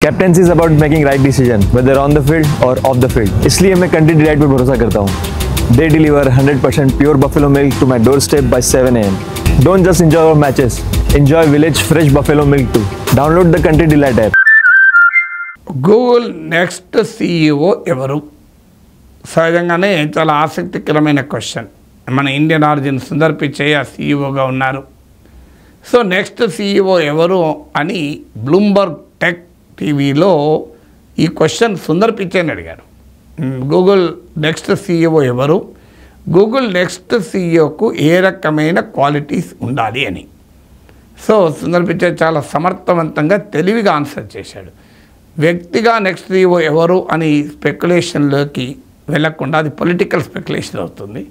Captaincy is about making right decision whether on the field और of the field, इसलिए मैं country delight पर भरोसा करता हूँ। They deliver 100% pure buffalo milk to my doorstep by 7 a.m. Don't just enjoy our matches, enjoy village fresh buffalo milk too. Download the Country Delight app. Google next CEO ఎవరు? సహజంగానే చాలా ఆసక్తికరమైన question. మన Indian origin Sundar Pichai CEOగా ఉన్నారు. So next CEO ఎవరు అని Bloomberg tech టీవీలో ఈ క్వశ్చన్ సుందర్ పిచైని అడిగారు. గూగుల్ నెక్స్ట్ CEO ఎవరు, గూగుల్ నెక్స్ట్ CEOకు ఏ రకమైన క్వాలిటీస్ ఉండాలి అని. సో సుందర్ పిచై చాలా సమర్థవంతంగా తెలివిగా ఆన్సర్ చేశాడు. వ్యక్తిగా నెక్స్ట్ CEO ఎవరు అని స్పెక్యులేషన్లోకి వెళ్ళకుండా అది పొలిటికల్ స్పెక్యులేషన్ అవుతుంది.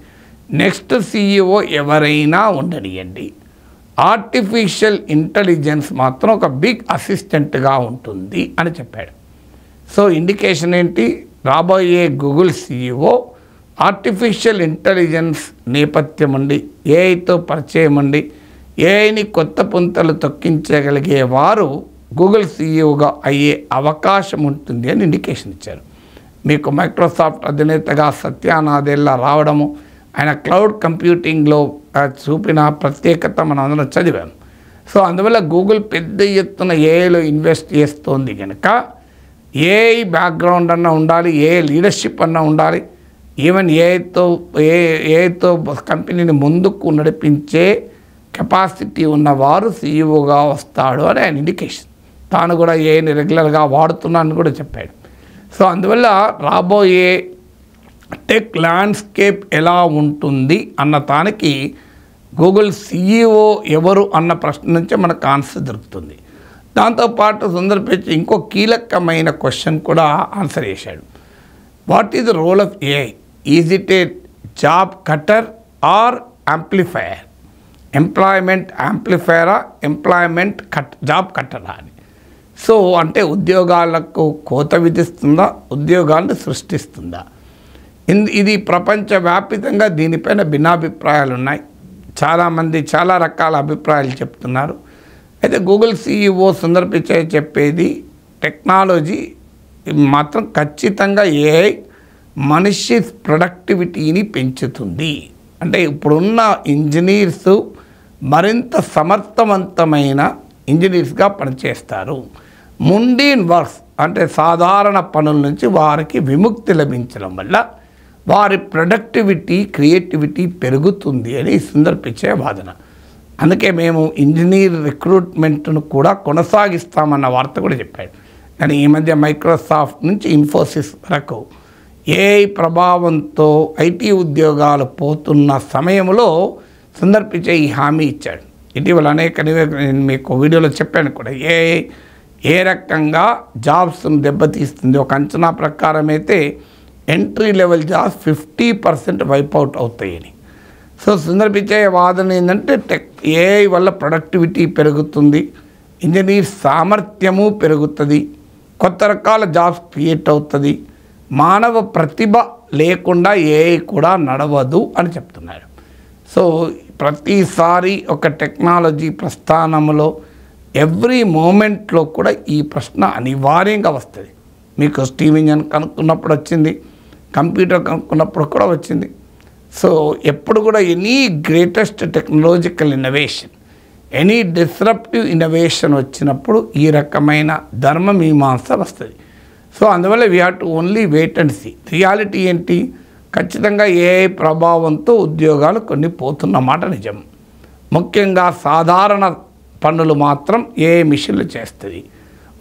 నెక్స్ట్ CEO ఎవరైనా ఉండనియండి, ఆర్టిఫిషియల్ ఇంటెలిజెన్స్ మాత్రం ఒక బిగ్ అసిస్టెంట్గా ఉంటుంది అని చెప్పాడు. సో ఇండికేషన్ ఏంటి? రాబోయే గూగుల్ CEO ఆర్టిఫిషియల్ ఇంటెలిజెన్స్ నేపథ్యం ఉండి, ఏఐతో పరిచయం ఉండి, ఏఐని కొత్త పుంతలు తొక్కించగలిగే వారు గూగుల్ CEOగా అయ్యే అవకాశం ఉంటుంది అని ఇండికేషన్ ఇచ్చారు. మీకు మైక్రోసాఫ్ట్ అధినేతగా సత్య నాదెల్లా రావడము, ఆయన క్లౌడ్ కంప్యూటింగ్లో చూపిన ప్రత్యేకత మనం అందరం చదివాం. సో అందువల్ల గూగుల్ పెద్ద ఎత్తున ఏఐలో ఇన్వెస్ట్ చేస్తోంది కనుక ఏఐ బ్యాక్గ్రౌండ్ అన్న ఉండాలి, ఏఐ లీడర్షిప్ అన్న ఉండాలి. ఈవెన్ ఏఐతో కంపెనీని ముందుకు నడిపించే కెపాసిటీ ఉన్నవారు CEOగా వస్తాడు అని ఆయన ఇండికేషన్. తాను కూడా ఏఐని రెగ్యులర్గా వాడుతున్నాను కూడా చెప్పాడు. సో అందువల్ల రాబోయే టెక్ ల్యాండ్స్కేప్ ఎలా ఉంటుంది అన్న దానికి గూగుల్ CEO ఎవరు అన్న ప్రశ్న నుంచే మనకు ఆన్సర్ దొరుకుతుంది. దాంతోపాటు సుందర్ పిచై ఇంకో కీలకమైన క్వశ్చన్ కూడా ఆన్సర్ చేశాడు. What is the role of AI? Is it a job cutter or amplifier? Employment యాంప్లిఫైయరా, ఎంప్లాయ్మెంట్ జాబ్ కట్టరా అని. సో అంటే ఉద్యోగాలకు కోత విధిస్తుందా, ఉద్యోగాలను సృష్టిస్తుందా? ఇది ప్రపంచవ్యాప్తంగా దీనిపైన భిన్నాభిప్రాయాలు ఉన్నాయి. చాలామంది చాలా రకాల అభిప్రాయాలు చెప్తున్నారు. అయితే గూగుల్ CEO సుందర్ పిచై చెప్పేది టెక్నాలజీ మాత్రం ఖచ్చితంగా ఏఐ మనిషి ప్రొడక్టివిటీని పెంచుతుంది. అంటే ఇప్పుడున్న ఇంజనీర్స్ మరింత సమర్థవంతమైన ఇంజనీర్స్గా పనిచేస్తారు. ముండీన్ వర్క్స్ అంటే సాధారణ పనుల నుంచి వారికి విముక్తి లభించడం వల్ల వారి ప్రొడక్టివిటీ, క్రియేటివిటీ పెరుగుతుంది అని సుందర్ పిచై వాదన. అందుకే మేము ఇంజనీర్ రిక్రూట్మెంట్ను కూడా కొనసాగిస్తామన్న వార్త కూడా చెప్పాడు. కానీ ఈ మధ్య మైక్రోసాఫ్ట్ నుంచి ఇన్ఫోసిస్ వరకు ఏఐ ప్రభావంతో ఐటీ ఉద్యోగాలు పోతున్న సమయంలో సుందర్ పిచై ఈ హామీ ఇచ్చాడు. ఇటీవల నేను మీకు వీడియోలో చెప్పాను కూడా, ఏఐ ఏ రకంగా జాబ్స్ను దెబ్బతీస్తుంది. ఒక అంచనా ప్రకారం అయితే ఎంట్రీ లెవెల్ జాబ్స్ 50% వైప్అవుట్ అవుతాయని. సో సుందర్ పిచై వాదన ఏంటంటే ఏఐ వల్ల ప్రొడక్టివిటీ పెరుగుతుంది, ఇంజనీర్ సామర్థ్యము పెరుగుతుంది, కొత్త రకాల జాబ్స్ క్రియేట్ అవుతుంది, మానవ ప్రతిభ లేకుండా ఏఐ కూడా నడవదు అని చెప్తున్నారు. సో ప్రతిసారి ఒక టెక్నాలజీ ప్రస్థానంలో ఎవ్రీ మూమెంట్లో కూడా ఈ ప్రశ్న అనివార్యంగా వస్తుంది. మీకు స్టీమ్ ఇంజన్ కనుక్కున్నప్పుడు వచ్చింది, కంప్యూటర్ కనుక్కున్నప్పుడు కూడా వచ్చింది. సో ఎప్పుడు కూడా any greatest technological innovation, any disruptive innovation వచ్చినప్పుడు ఈ రకమైన ధర్మమీమాంస వస్తుంది. సో అందువల్ల we have to only wait and see. Reality ఏంటి? ఖచ్చితంగా ఏఐ ప్రభావంతో ఉద్యోగాలు కొన్ని పోతున్న మాట నిజం. ముఖ్యంగా సాధారణ పనులు మాత్రం ఏఐ మిషన్లు చేస్తుంది.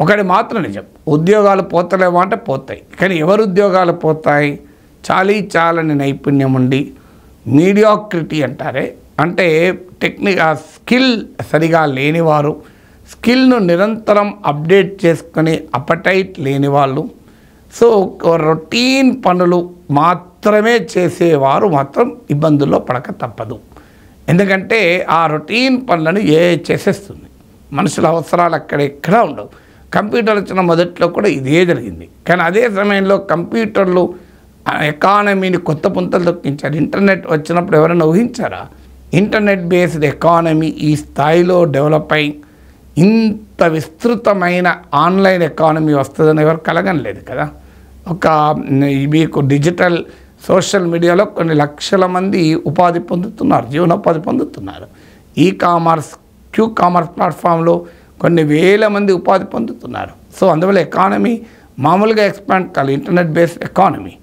ఒకటి మాత్రం నిజం, ఉద్యోగాలు పోతలేవా అంటే పోతాయి. కానీ ఎవరు ఉద్యోగాలు పోతాయి? చాలని నైపుణ్యం ఉండి, మీడియాక్రిటీ అంటారే, అంటే స్కిల్ సరిగా లేనివారు, స్కిల్ను నిరంతరం అప్డేట్ చేసుకునే అపటైట్ లేని వాళ్ళు, సో రొటీన్ పనులు మాత్రమే చేసేవారు మాత్రం ఇబ్బందుల్లో పడక తప్పదు. ఎందుకంటే ఆ రొటీన్ పనులను ఏఐ చేసేస్తుంది. మనుషుల అవసరాలు అక్కడెక్కడా ఉండవు. కంప్యూటర్ వచ్చిన మొదట్లో కూడా ఇదే జరిగింది. కానీ అదే సమయంలో కంప్యూటర్లు ఎకానమీని కొత్త పుంతలు తొక్కించారు. ఇంటర్నెట్ వచ్చినప్పుడు ఎవరైనా ఊహించారా? ఇంటర్నెట్ బేస్డ్ ఎకానమీ ఈ స్థాయిలో డెవలప్ అయి ఇంత విస్తృతమైన ఆన్లైన్ ఎకానమీ వస్తుందని ఎవరు కలగనలేదు కదా. ఒక మీకు డిజిటల్ సోషల్ మీడియాలో కొన్ని లక్షల మంది ఉపాధి పొందుతున్నారు, జీవనోపాధి పొందుతున్నారు. కామర్స్ కామర్స్ ప్లాట్ఫామ్లో కొన్ని వేల మంది ఉపాధి పొందుతున్నారు. సో అందువల్ల ఎకానమీ మామూలుగా ఎక్స్పాండ్ కాదు, ఇంటర్నెట్ బేస్డ్ ఎకానమీ.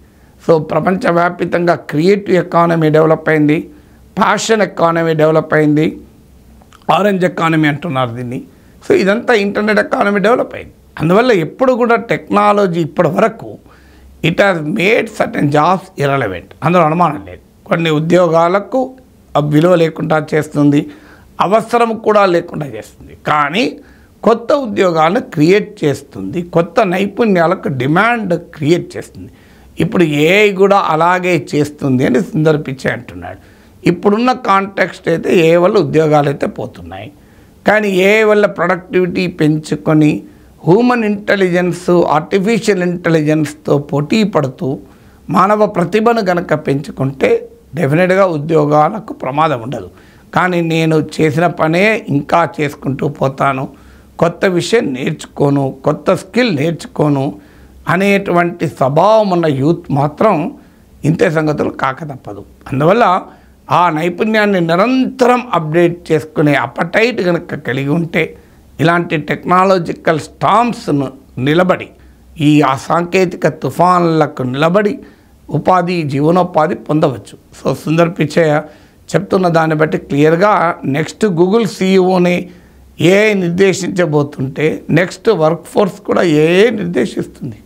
సో ప్రపంచవ్యాప్తంగా క్రియేటివ్ ఎకానమీ డెవలప్ అయింది, ఫ్యాషన్ ఎకానమీ డెవలప్ అయింది, ఆరెంజ్ ఎకానమీ అంటున్నారు దీన్ని. సో ఇదంతా ఇంటర్నెట్ ఎకానమీ డెవలప్ అయింది. అందువల్ల ఎప్పుడు కూడా టెక్నాలజీ ఇప్పటి వరకు it has made certain jobs irrelevant, అందులో అనుమానం లేదు. కొన్ని ఉద్యోగాలకు విలువ లేకుండా చేస్తుంది, అవసరం కూడా లేకుండా చేస్తుంది. కానీ కొత్త ఉద్యోగాలను క్రియేట్ చేస్తుంది, కొత్త నైపుణ్యాలకు డిమాండ్ క్రియేట్ చేస్తుంది. ఇప్పుడు ఏఐ కూడా అలాగే చేస్తుంది అని సుందర్ పిచ్చై అంటున్నాడు. ఇప్పుడున్న కాంటెక్స్ట్ అయితే ఏఐ వల్ల ఉద్యోగాలు అయితే పోతున్నాయి, కానీ ఏఐ వల్ల ప్రొడక్టివిటీ పెంచుకొని హ్యూమన్ ఇంటెలిజెన్స్ ఆర్టిఫిషియల్ ఇంటెలిజెన్స్తో పోటీ పడుతూ మానవ ప్రతిభను కనుక పెంచుకుంటే డెఫినెట్గా ఉద్యోగాలకు ప్రమాదం ఉండదు. కానీ నేను చేసిన పనే ఇంకా చేసుకుంటూ పోతాను, కొత్త విషయం నేర్చుకోను, కొత్త స్కిల్ నేర్చుకోను అనేటువంటి స్వభావం ఉన్న యూత్ మాత్రం ఇంతే సంగతులు కాక తప్పదు. అందువల్ల ఆ నైపుణ్యాన్ని నిరంతరం అప్డేట్ చేసుకునే అపటైట్ కనుక కలిగి ఉంటే ఇలాంటి టెక్నాలజికల్ స్టామ్స్ను నిలబడి ఆ సాంకేతిక తుఫాన్లకు నిలబడి జీవనోపాధి పొందవచ్చు. సో సుందర్ పిచ్చై చెప్తున్న దాన్ని బట్టి క్లియర్గా నెక్స్ట్ గూగుల్ సీఈఓని ఏఐ నిర్దేశించబోతుంటే నెక్స్ట్ వర్క్ ఫోర్స్ కూడా ఏఐ నిర్దేశిస్తుంది.